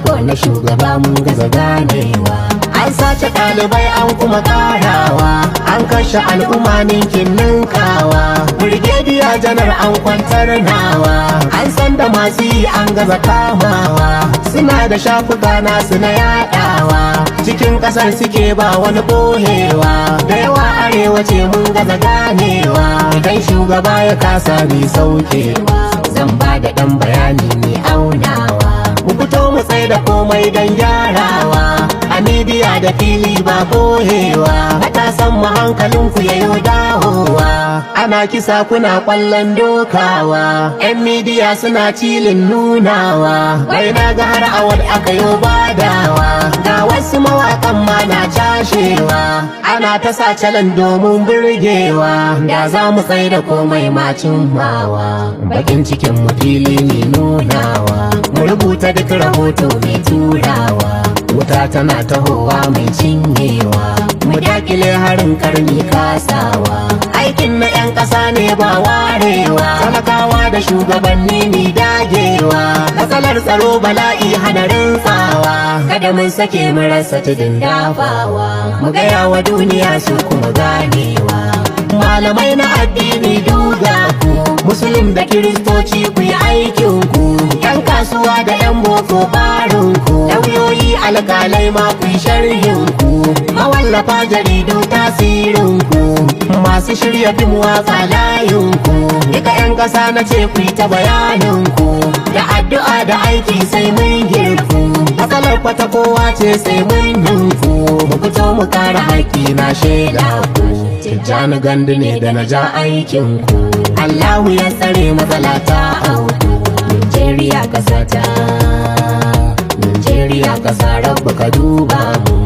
riko na shugaba mun gaza ganewa. An sace ɗalibai an kuma ƙarawa, an kashe al'umma ninkin ninkawa. Brigadier janar an kwantar nawa, an san da masu yi an gaza kamawa. Suna da shafuka nasu na yaɗawa, cikin ƙasar suke ba wani ɓohewa. Da yawa arewa ce mun gaza ganewa, idan shugaba ya kasa ni saukewa. Zan ba da ɗan bayani mai aunawa, mu fito mu tsaye da komai don gyarawa. A midiya da fili ba bohewa, matasan mu hankalinku yayo dawowa. Ana kisa kuna kwallon dokawa, 'yan midiya suna cilin nunawa. Bai na ga har awad aka yo badawa, ga wasu mawakan ma na cashewa. Ana ta sa calan domin burgewa, da za mu tsaye da komai macin mawa. Bakin cikin mu fili ne nunawa, mu rubuta duk rahoto mai turawa. Wuta tana tahowa mai cinyewa, mu dakile harin karni kasawa. Aikin na 'yan ƙasa ne ba warewa, talakawa da shugabanni ni dagewa. Matsalar tsaro bala'i hadarin tsawa, kada mun sake mu rasa tudun dafawa. Mu gaya wa duniya su kuma ganewa, malamai na addini duga ku, musulun da kiristoci ku yi aikin ku. 'Yan kasuwa da 'yan boko barin ku, lauyoyi alƙalai ma ku yi sharhin ku. Mawallafa jaridu tasirin ku, masu shirya fim waka layin ku. Duka 'yan ƙasa na ce ku yi ta bayanin ku, da addu'a da aiki sai mun girku. Matsalar kwata kowa ce sai mun ninku, mu fito mu kare haƙƙi na shaida ku. Tijjani Gandu ne da na ja aikin ku, Allahu ya tsare matsala ta auku. Nigeria ƙasa ta, Nigeria ƙasa rabba ka duba mu.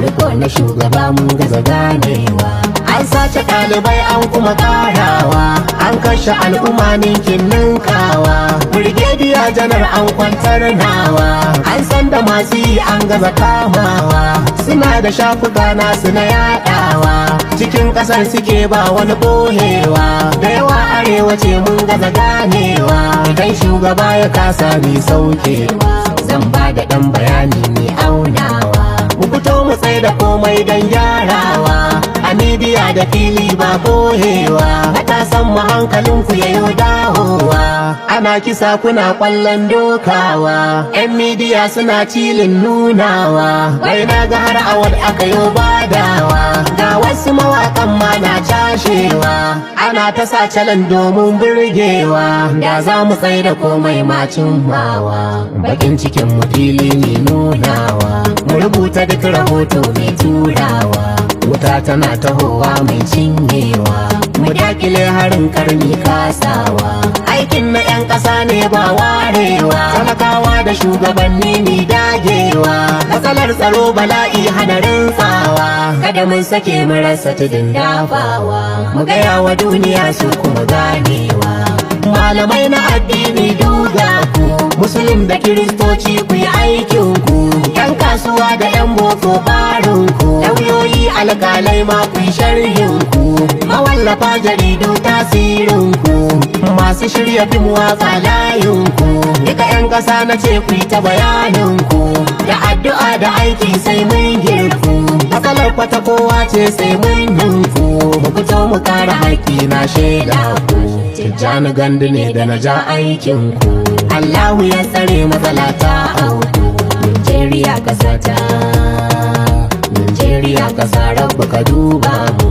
Riko na shugaba mun gaza ganewa, an sace ɗalibai an kuma ƙarawa, an kashe al'umma ninkin ninkawa. Brigadier janar an kwantar nawa, an san da masu yi an gaza kamawa. Suna da shafuka nasu na yaɗawa, cikin ƙasar suke ba wani ɓohewa. Da yawa arewa ce mun gaza ganewa, idan shugaba ya kasa ni saukewa. Zan ba da ɗan bayani mai aunawa, mu fito mu tsaye da komai don gyarawa. A midiya da fili ba bohewa, matasan mu hankalinku yayo dawowa. Ana kisa kuna kwallon dokawa, 'yan midiya suna cilin nunawa. Bai na ga har awad aka yo badawa, ga wasu mawakan ma na cashewa. Ana ta sa calan domin burgewa, da za mu tsaye da komai macin mawa. Bakin cikin mu fili ne nunawa, mu rubuta duk rahoto mai turawa. Wuta tana tahowa mai cinyewa, mu dakile harin karni kasawa. Aikin na 'yan ƙasa ne ba warewa, talakawa da shugabanni ni dagewa. Matsalar tsaro bala'i hadarin tsawa, kada mun sake mu rasa tudun dafawa. Mu gaya wa duniya su kuma ganewa, malamai na addini duga ku, musulun da kiristoci ku yi aikin ku. 'Yan kasuwa da 'yan boko barin ku, lauyoyi alƙalai ma ku yi sharhin ku. Mawallafa jaridu tasirin ku, masu shirya fim waka layin ku. Duka 'yan ƙasa na ce ku yi ta bayanin ku, da addu'a da aiki sai mun girku. Matsalar kwata kowa ce sai mun ninku, mu fito mu kare haƙƙi na shaida ku. Tijjani Gandu ne da na ja aikin ku, Allahu ya tsare matsala ta auku. Nigeria ƙasa ta, Nigeria ƙasa rabba ka duba mu.